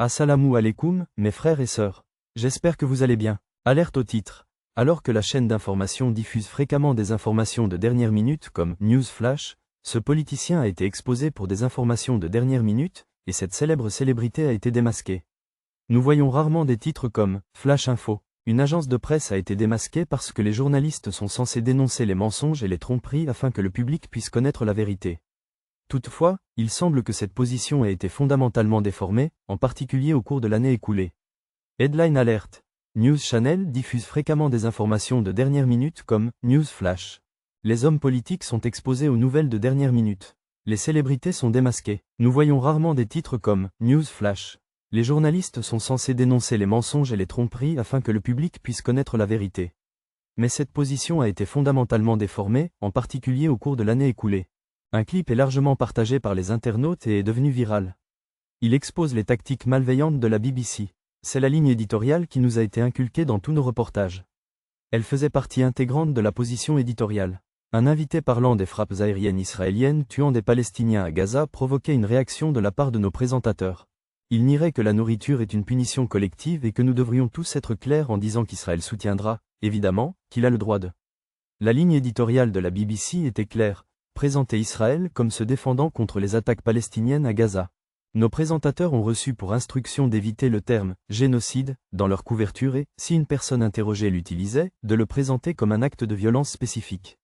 Assalamu alaikum, mes frères et sœurs. J'espère que vous allez bien. Alerte au titre. Alors que la chaîne d'information diffuse fréquemment des informations de dernière minute comme News Flash, ce politicien a été exposé pour des informations de dernière minute, et cette célèbre célébrité a été démasquée. Nous voyons rarement des titres comme Flash Info. Une agence de presse a été démasquée parce que les journalistes sont censés dénoncer les mensonges et les tromperies afin que le public puisse connaître la vérité. Toutefois, il semble que cette position ait été fondamentalement déformée, en particulier au cours de l'année écoulée. Headline Alert. News Channel diffuse fréquemment des informations de dernière minute comme News Flash. Les hommes politiques sont exposés aux nouvelles de dernière minute. Les célébrités sont démasquées. Nous voyons rarement des titres comme News Flash. Les journalistes sont censés dénoncer les mensonges et les tromperies afin que le public puisse connaître la vérité. Mais cette position a été fondamentalement déformée, en particulier au cours de l'année écoulée. Un clip est largement partagé par les internautes et est devenu viral. Il expose les tactiques malveillantes de la BBC. C'est la ligne éditoriale qui nous a été inculquée dans tous nos reportages. Elle faisait partie intégrante de la position éditoriale. Un invité parlant des frappes aériennes israéliennes tuant des Palestiniens à Gaza provoquait une réaction de la part de nos présentateurs. Il nierait que la nourriture est une punition collective et que nous devrions tous être clairs en disant qu'Israël soutiendra, évidemment, qu'il a le droit de. La ligne éditoriale de la BBC était claire. Présenter Israël comme se défendant contre les attaques palestiniennes à Gaza. Nos présentateurs ont reçu pour instruction d'éviter le terme « génocide » dans leur couverture et, si une personne interrogée l'utilisait, de le présenter comme un acte de violence spécifique.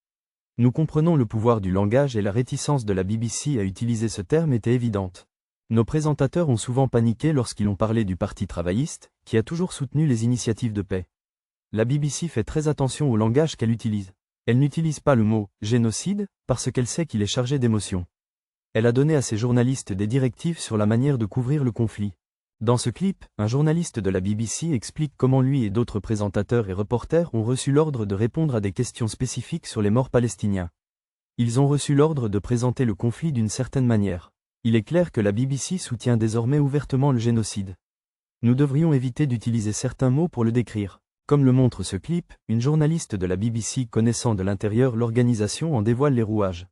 Nous comprenons le pouvoir du langage et la réticence de la BBC à utiliser ce terme était évidente. Nos présentateurs ont souvent paniqué lorsqu'ils ont parlé du Parti travailliste, qui a toujours soutenu les initiatives de paix. La BBC fait très attention au langage qu'elle utilise. Elle n'utilise pas le mot « génocide » parce qu'elle sait qu'il est chargé d'émotions. Elle a donné à ses journalistes des directives sur la manière de couvrir le conflit. Dans ce clip, un journaliste de la BBC explique comment lui et d'autres présentateurs et reporters ont reçu l'ordre de répondre à des questions spécifiques sur les morts palestiniens. Ils ont reçu l'ordre de présenter le conflit d'une certaine manière. Il est clair que la BBC soutient désormais ouvertement le génocide. Nous devrions éviter d'utiliser certains mots pour le décrire. Comme le montre ce clip, une journaliste de la BBC connaissant de l'intérieur l'organisation en dévoile les rouages.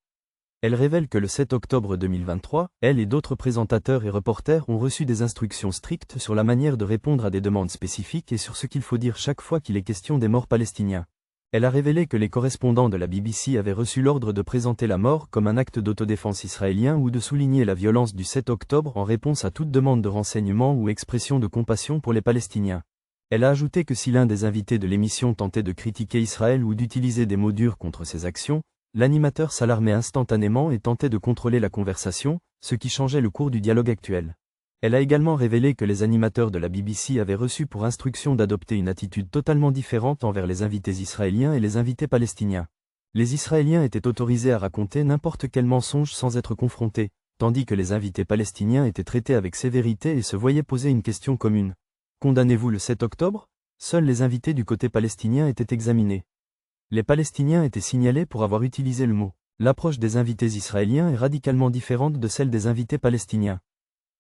Elle révèle que le 7 octobre 2023, elle et d'autres présentateurs et reporters ont reçu des instructions strictes sur la manière de répondre à des demandes spécifiques et sur ce qu'il faut dire chaque fois qu'il est question des morts palestiniens. Elle a révélé que les correspondants de la BBC avaient reçu l'ordre de présenter la mort comme un acte d'autodéfense israélien ou de souligner la violence du 7 octobre en réponse à toute demande de renseignement ou expression de compassion pour les Palestiniens. Elle a ajouté que si l'un des invités de l'émission tentait de critiquer Israël ou d'utiliser des mots durs contre ses actions, l'animateur s'alarmait instantanément et tentait de contrôler la conversation, ce qui changeait le cours du dialogue actuel. Elle a également révélé que les animateurs de la BBC avaient reçu pour instruction d'adopter une attitude totalement différente envers les invités israéliens et les invités palestiniens. Les Israéliens étaient autorisés à raconter n'importe quel mensonge sans être confrontés, tandis que les invités palestiniens étaient traités avec sévérité et se voyaient poser une question commune. Condamnez-vous le 7 octobre ? Seuls les invités du côté palestinien étaient examinés. Les Palestiniens étaient signalés pour avoir utilisé le mot. L'approche des invités israéliens est radicalement différente de celle des invités palestiniens.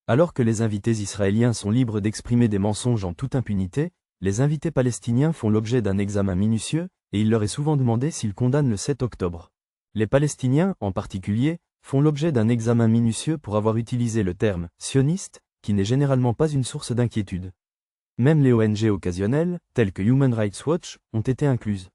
Alors que les invités israéliens sont libres d'exprimer des mensonges en toute impunité, les invités palestiniens font l'objet d'un examen minutieux, et il leur est souvent demandé s'ils condamnent le 7 octobre. Les Palestiniens, en particulier, font l'objet d'un examen minutieux pour avoir utilisé le terme « sioniste », qui n'est généralement pas une source d'inquiétude. Même les ONG occasionnelles, telles que Human Rights Watch, ont été incluses.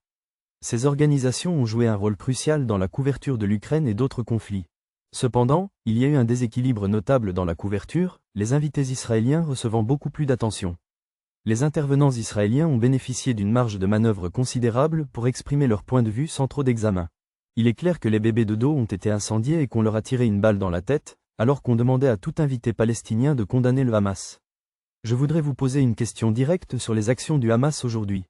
Ces organisations ont joué un rôle crucial dans la couverture de l'Ukraine et d'autres conflits. Cependant, il y a eu un déséquilibre notable dans la couverture, les invités israéliens recevant beaucoup plus d'attention. Les intervenants israéliens ont bénéficié d'une marge de manœuvre considérable pour exprimer leur point de vue sans trop d'examen. Il est clair que les bébés de dos ont été incendiés et qu'on leur a tiré une balle dans la tête, alors qu'on demandait à tout invité palestinien de condamner le Hamas. Je voudrais vous poser une question directe sur les actions du Hamas aujourd'hui.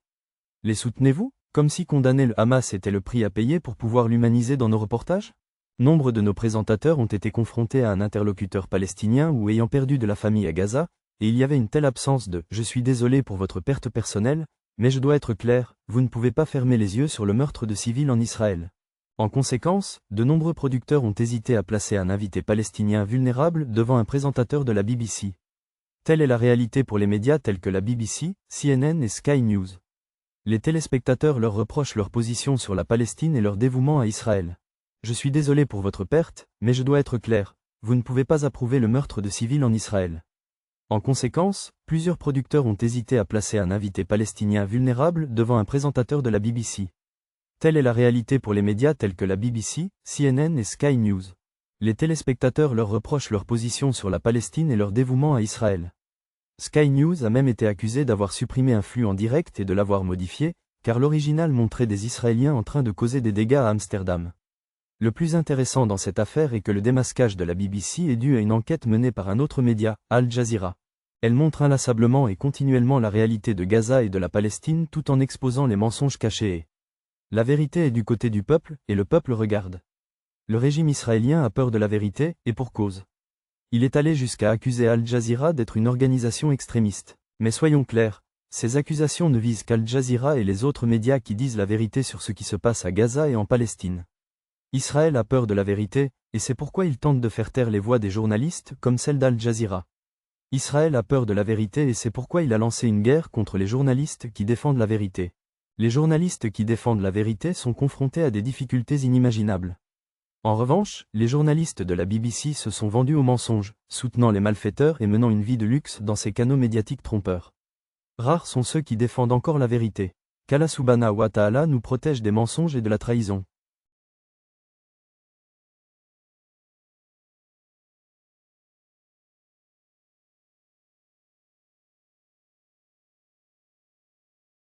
Les soutenez-vous ? Comme si condamner le Hamas était le prix à payer pour pouvoir l'humaniser dans nos reportages ? Nombre de nos présentateurs ont été confrontés à un interlocuteur palestinien ou ayant perdu de la famille à Gaza, et il y avait une telle absence de « je suis désolé pour votre perte personnelle, mais je dois être clair, vous ne pouvez pas fermer les yeux sur le meurtre de civils en Israël ». En conséquence, de nombreux producteurs ont hésité à placer un invité palestinien vulnérable devant un présentateur de la BBC. Telle est la réalité pour les médias tels que la BBC, CNN et Sky News. Les téléspectateurs leur reprochent leur position sur la Palestine et leur dévouement à Israël. Je suis désolé pour votre perte, mais je dois être clair, vous ne pouvez pas approuver le meurtre de civils en Israël. En conséquence, plusieurs producteurs ont hésité à placer un invité palestinien vulnérable devant un présentateur de la BBC. Telle est la réalité pour les médias tels que la BBC, CNN et Sky News. Les téléspectateurs leur reprochent leur position sur la Palestine et leur dévouement à Israël. Sky News a même été accusé d'avoir supprimé un flux en direct et de l'avoir modifié, car l'original montrait des Israéliens en train de causer des dégâts à Amsterdam. Le plus intéressant dans cette affaire est que le démasquage de la BBC est dû à une enquête menée par un autre média, Al Jazeera. Elle montre inlassablement et continuellement la réalité de Gaza et de la Palestine tout en exposant les mensonges cachés et la vérité est du côté du peuple, et le peuple regarde. Le régime israélien a peur de la vérité, et pour cause. Il est allé jusqu'à accuser Al Jazeera d'être une organisation extrémiste. Mais soyons clairs, ces accusations ne visent qu'Al Jazeera et les autres médias qui disent la vérité sur ce qui se passe à Gaza et en Palestine. Israël a peur de la vérité, et c'est pourquoi il tente de faire taire les voix des journalistes, comme celle d'Al Jazeera. Israël a peur de la vérité et c'est pourquoi il a lancé une guerre contre les journalistes qui défendent la vérité. Les journalistes qui défendent la vérité sont confrontés à des difficultés inimaginables. En revanche, les journalistes de la BBC se sont vendus au mensonge, soutenant les malfaiteurs et menant une vie de luxe dans ces canaux médiatiques trompeurs. Rares sont ceux qui défendent encore la vérité. Qu'Allah subhanahu wa ta'ala nous protège des mensonges et de la trahison.